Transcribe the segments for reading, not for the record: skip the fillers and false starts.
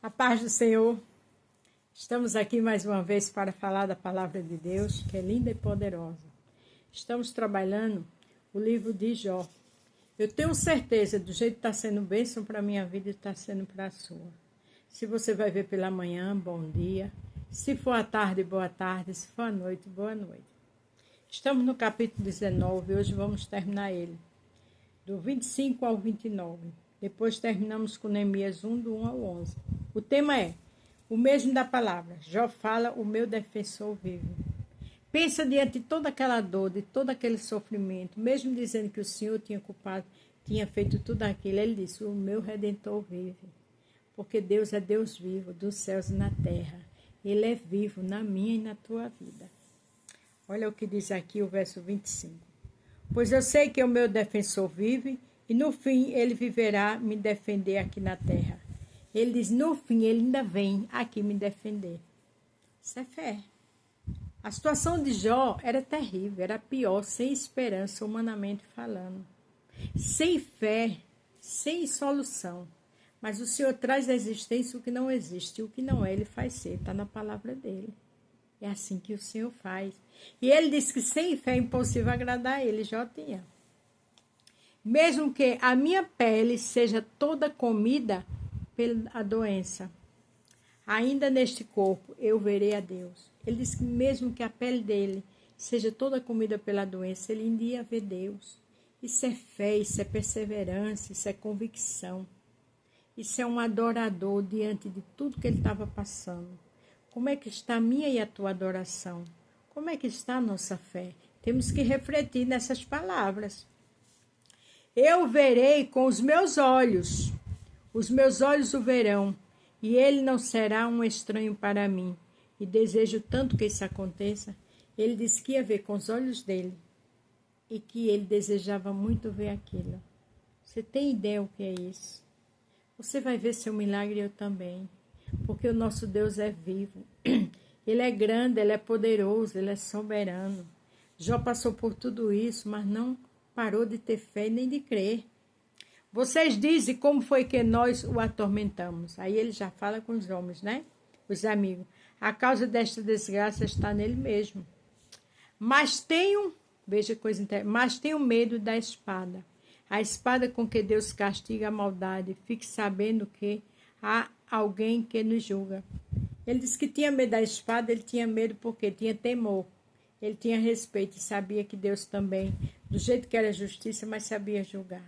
A paz do Senhor. Estamos aqui mais uma vez para falar da palavra de Deus, que é linda e poderosa. Estamos trabalhando o livro de Jó. Eu tenho certeza, do jeito que está sendo bênção para a minha vida, está sendo para a sua. Se você vai ver pela manhã, bom dia. Se for à tarde, boa tarde. Se for à noite, boa noite. Estamos no capítulo 19 e hoje vamos terminar ele, do 25 ao 29. Depois terminamos com Neemias 1, do 1 ao 11. O tema é o mesmo da palavra. Jó fala, o meu defensor vive. Pensa diante de toda aquela dor, de todo aquele sofrimento, mesmo dizendo que o Senhor tinha culpado, tinha feito tudo aquilo. Ele disse, o meu Redentor vive. Porque Deus é Deus vivo, dos céus e na terra. Ele é vivo na minha e na tua vida. Olha o que diz aqui o verso 25. Pois eu sei que o meu defensor vive, e no fim ele viverá me defender aqui na terra. Ele diz, no fim ele ainda vem aqui me defender. Isso é fé. A situação de Jó era terrível, era pior, sem esperança, humanamente falando. Sem fé, sem solução. Mas o Senhor traz à existência o que não existe, o que não é, ele faz ser, está na palavra dele. É assim que o Senhor faz. E ele disse que sem fé é impossível agradar a ele, Jó tinha. Mesmo que a minha pele seja toda comida pela doença, ainda neste corpo eu verei a Deus. Ele disse que mesmo que a pele dele seja toda comida pela doença, ele ainda ia ver Deus. Isso é fé, isso é perseverança, isso é convicção. Isso é um adorador diante de tudo que ele estava passando. Como é que está a minha e a tua adoração? Como é que está a nossa fé? Temos que refletir nessas palavras. Eu verei com os meus olhos o verão, e ele não será um estranho para mim. E desejo tanto que isso aconteça. Ele disse que ia ver com os olhos dele, e que ele desejava muito ver aquilo. Você tem ideia o que é isso? Você vai ver seu milagre, eu também. Porque o nosso Deus é vivo. Ele é grande, ele é poderoso, ele é soberano. Jó passou por tudo isso, mas não parou de ter fé nem de crer. Vocês dizem como foi que nós o atormentamos. Aí ele já fala com os homens, né? Os amigos. A causa desta desgraça está nele mesmo. Veja coisa interessante, mas tenho medo da espada. A espada com que Deus castiga a maldade. Fique sabendo que há alguém que nos julga. Ele disse que tinha medo da espada, ele tinha medo porque tinha temor. Ele tinha respeito e sabia que Deus também, do jeito que era justiça, mas sabia julgar.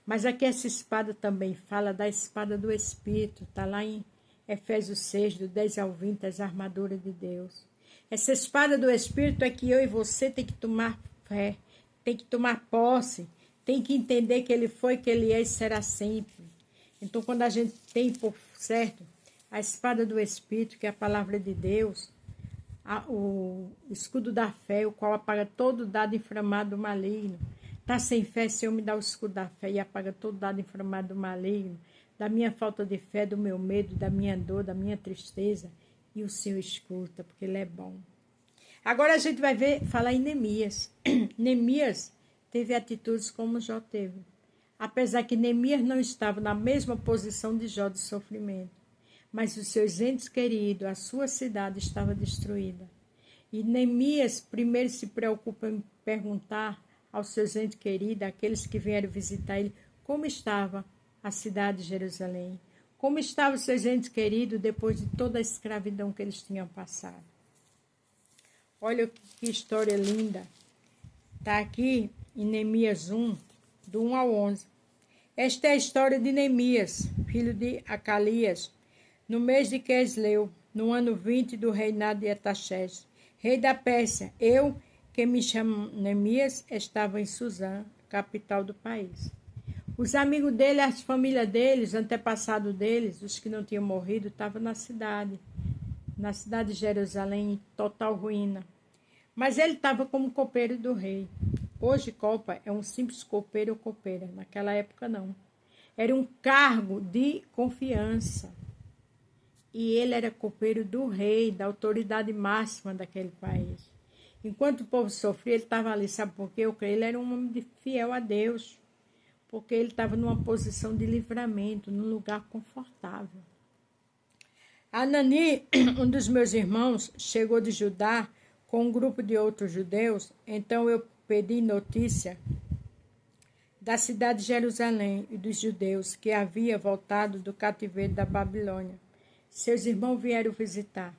Mas aqui essa espada também fala da espada do Espírito, está lá em Efésios 6, do 10 ao 20, as armaduras de Deus. Essa espada do Espírito é que eu e você tem que tomar fé, tem que tomar posse, tem que entender que ele foi, que ele é e será sempre. Então, quando a gente tem por certo a espada do Espírito, que é a palavra de Deus, o escudo da fé, o qual apaga todo dado inflamado do maligno. Está sem fé, Senhor, me dá o escudo da fé e apaga todo dado inflamado do maligno, da minha falta de fé, do meu medo, da minha dor, da minha tristeza. E o Senhor escuta, porque Ele é bom. Agora a gente vai falar em Neemias. Neemias teve atitudes como Jó teve. Apesar que Neemias não estava na mesma posição de Jó de sofrimento. Mas os seus entes queridos, a sua cidade estava destruída. E Neemias primeiro se preocupa em perguntar aos seus entes queridos, aqueles que vieram visitar ele, como estava a cidade de Jerusalém. Como estavam os seus entes queridos depois de toda a escravidão que eles tinham passado. Olha que história linda. Está aqui em Neemias 1, do 1 ao 11. Esta é a história de Neemias, filho de Acalias, no mês de Quisleu, no ano 20 do reinado de Artaxerxes, rei da Pérsia. Eu, que me chamo Neemias, estava em Suzã, capital do país. Os amigos dele, as famílias deles, antepassados deles, os que não tinham morrido, estavam na cidade de Jerusalém, em total ruína. Mas ele estava como copeiro do rei. Hoje, copa é um simples copeiro ou copeira. Naquela época, não. Era um cargo de confiança. E ele era copeiro do rei, da autoridade máxima daquele país. Enquanto o povo sofria, ele estava ali. Sabe por quê? Eu creio que ele era um homem fiel a Deus. Porque ele estava numa posição de livramento, num lugar confortável. Anani, um dos meus irmãos, chegou de Judá com um grupo de outros judeus. Então eu pedi notícia da cidade de Jerusalém e dos judeus que havia voltado do cativeiro da Babilônia. Seus irmãos vieram visitar.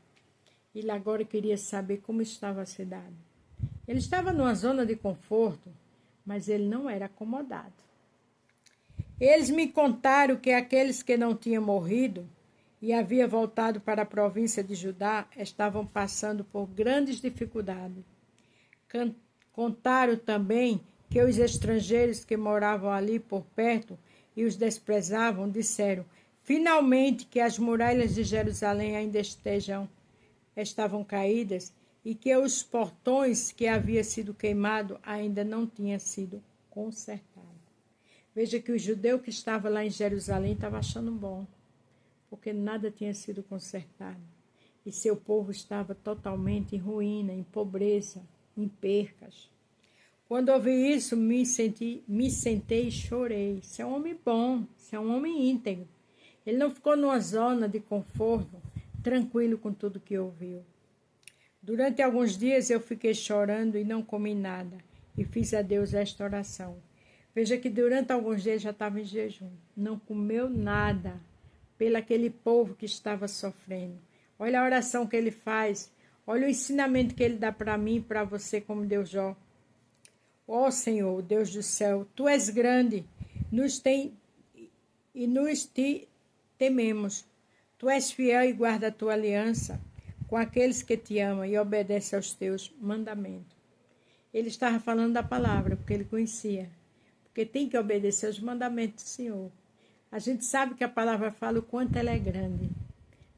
Ele agora queria saber como estava a cidade. Ele estava numa zona de conforto, mas ele não era acomodado. Eles me contaram que aqueles que não tinham morrido e havia voltado para a província de Judá estavam passando por grandes dificuldades. Contaram também que os estrangeiros que moravam ali por perto e os desprezavam disseram, finalmente, que as muralhas de Jerusalém ainda estavam caídas e que os portões que havia sido queimado ainda não tinham sido consertados. Veja que o judeu que estava lá em Jerusalém estava achando bom, porque nada tinha sido consertado. E seu povo estava totalmente em ruína, em pobreza, em percas. Quando ouvi isso, me sentei e chorei. Isso é um homem bom, isso é um homem íntegro. Ele não ficou numa zona de conforto, tranquilo com tudo que ouviu. Durante alguns dias eu fiquei chorando e não comi nada, e fiz a Deus esta oração. Veja que durante alguns dias já estava em jejum, não comeu nada pelo aquele povo que estava sofrendo. Olha a oração que ele faz, olha o ensinamento que ele dá para mim e para você, como Deus Jó. Ó Senhor, Deus do céu, Tu és grande, nos te tememos. Tu és fiel e guarda a Tua aliança com aqueles que Te amam e obedecem aos Teus mandamentos. Ele estava falando da palavra, porque ele conhecia. Porque tem que obedecer aos mandamentos do Senhor. A gente sabe que a palavra fala o quanto ela é grande.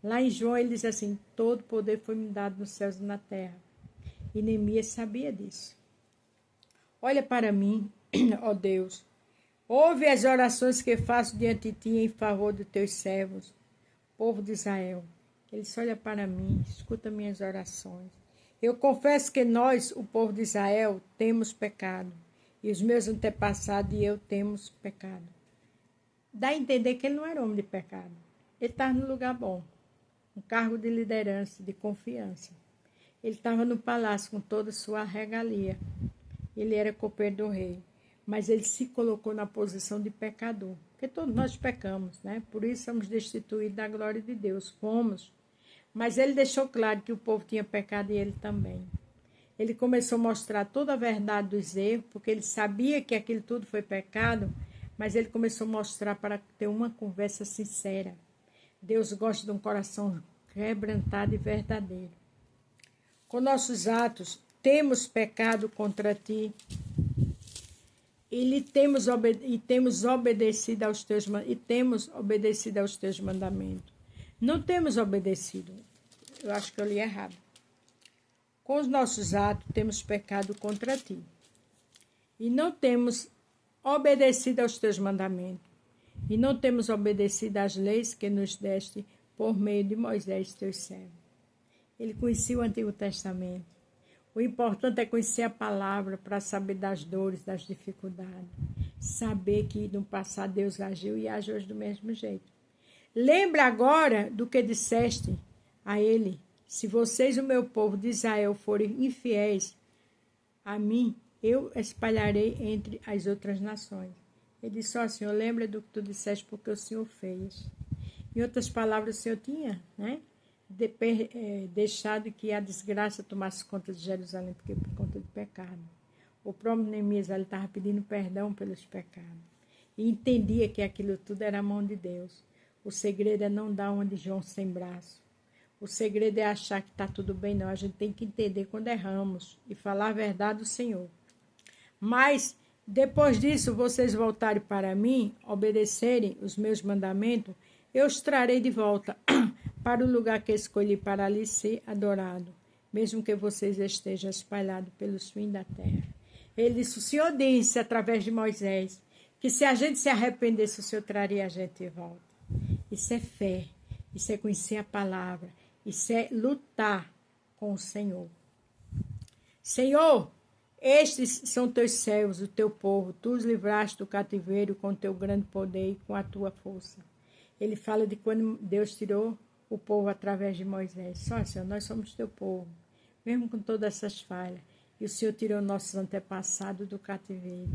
Lá em João ele diz assim, todo poder foi me dado nos céus e na terra. E Neemias sabia disso. Olha para mim, ó Deus. Ouve as orações que faço diante de Ti em favor dos Teus servos, povo de Israel. Ele só olha para mim, escuta minhas orações. Eu confesso que nós, o povo de Israel, temos pecado. E os meus antepassados e eu temos pecado. Dá a entender que ele não era homem de pecado. Ele estava no lugar bom. Um cargo de liderança, de confiança. Ele estava no palácio com toda a sua regalia. Ele era copeiro do rei. Mas ele se colocou na posição de pecador. Porque todos nós pecamos, né? Por isso somos destituídos da glória de Deus. Fomos. Mas ele deixou claro que o povo tinha pecado e ele também. Ele começou a mostrar toda a verdade dos erros, porque ele sabia que aquilo tudo foi pecado, mas ele começou a mostrar para ter uma conversa sincera. Deus gosta de um coração quebrantado e verdadeiro. Com nossos atos, temos pecado contra Ti e temos obedecido aos Teus mandamentos. Não temos obedecido. Eu acho que eu li errado. Com os nossos atos, temos pecado contra Ti. E não temos obedecido aos Teus mandamentos. E não temos obedecido às leis que nos deste por meio de Moisés, Teu servo. Ele conhecia o Antigo Testamento. O importante é conhecer a palavra para saber das dores, das dificuldades. Saber que no passado Deus agiu e age hoje do mesmo jeito. Lembra agora do que disseste a ele. Se vocês, o meu povo de Israel, forem infiéis a mim, eu espalharei entre as outras nações. Ele disse, ó Senhor, lembra do que tu disseste porque o Senhor fez. Em outras palavras, o Senhor tinha, né, deixado que a desgraça tomasse conta de Jerusalém, porque por conta do pecado. O próprio Neemias estava pedindo perdão pelos pecados. E entendia que aquilo tudo era a mão de Deus. O segredo é não dar uma de João sem braço. O segredo é achar que está tudo bem, não. A gente tem que entender quando erramos e falar a verdade do Senhor. Mas, depois disso, vocês voltarem para mim, obedecerem os meus mandamentos, eu os trarei de volta para o lugar que escolhi para ali ser adorado, mesmo que vocês estejam espalhados pelos fins da terra. Ele disse, o Senhor disse, através de Moisés, que se a gente se arrependesse, o Senhor traria a gente de volta. Isso é fé, isso é conhecer a palavra. Isso é lutar com o Senhor. Senhor, estes são teus servos, o teu povo. Tu os livraste do cativeiro com teu grande poder e com a tua força. Ele fala de quando Deus tirou o povo através de Moisés. Só, Senhor, nós somos teu povo, mesmo com todas essas falhas. E o Senhor tirou nossos antepassados do cativeiro.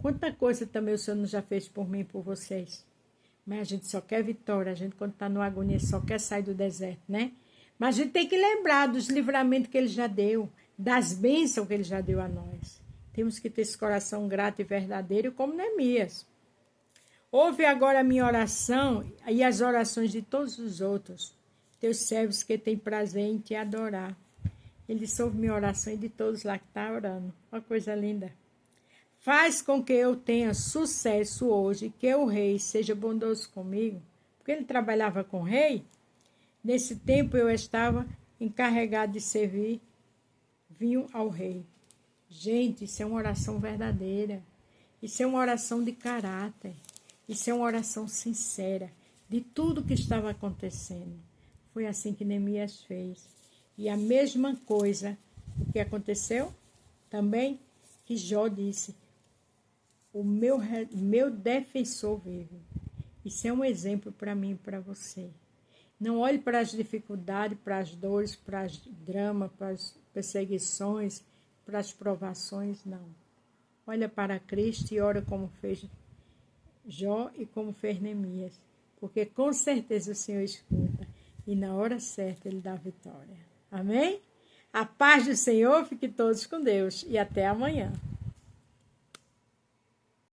Quanta coisa também o Senhor não já fez por mim e por vocês. Mas a gente só quer vitória, a gente quando está numa agonia só quer sair do deserto, né? Mas a gente tem que lembrar dos livramentos que ele já deu, das bênçãos que ele já deu a nós. Temos que ter esse coração grato e verdadeiro como Neemias. Ouve agora a minha oração e as orações de todos os outros, teus servos que têm prazer em te adorar. Ele ouve minha oração e de todos lá que estão orando. Uma coisa linda. Faz com que eu tenha sucesso hoje, que o rei seja bondoso comigo. Porque ele trabalhava com o rei. Nesse tempo eu estava encarregado de servir vinho ao rei. Gente, isso é uma oração verdadeira. Isso é uma oração de caráter. Isso é uma oração sincera de tudo que estava acontecendo. Foi assim que Neemias fez. E a mesma coisa, o que aconteceu também, que Jó disse, o meu defensor vive. Isso é um exemplo para mim e para você. Não olhe para as dificuldades, para as dores, para as dramas, para as perseguições, para as provações, não. Olha para Cristo e ora como fez Jó e como fez Neemias. Porque com certeza o Senhor escuta e na hora certa Ele dá vitória. Amém? A paz do Senhor, fique todos com Deus e até amanhã.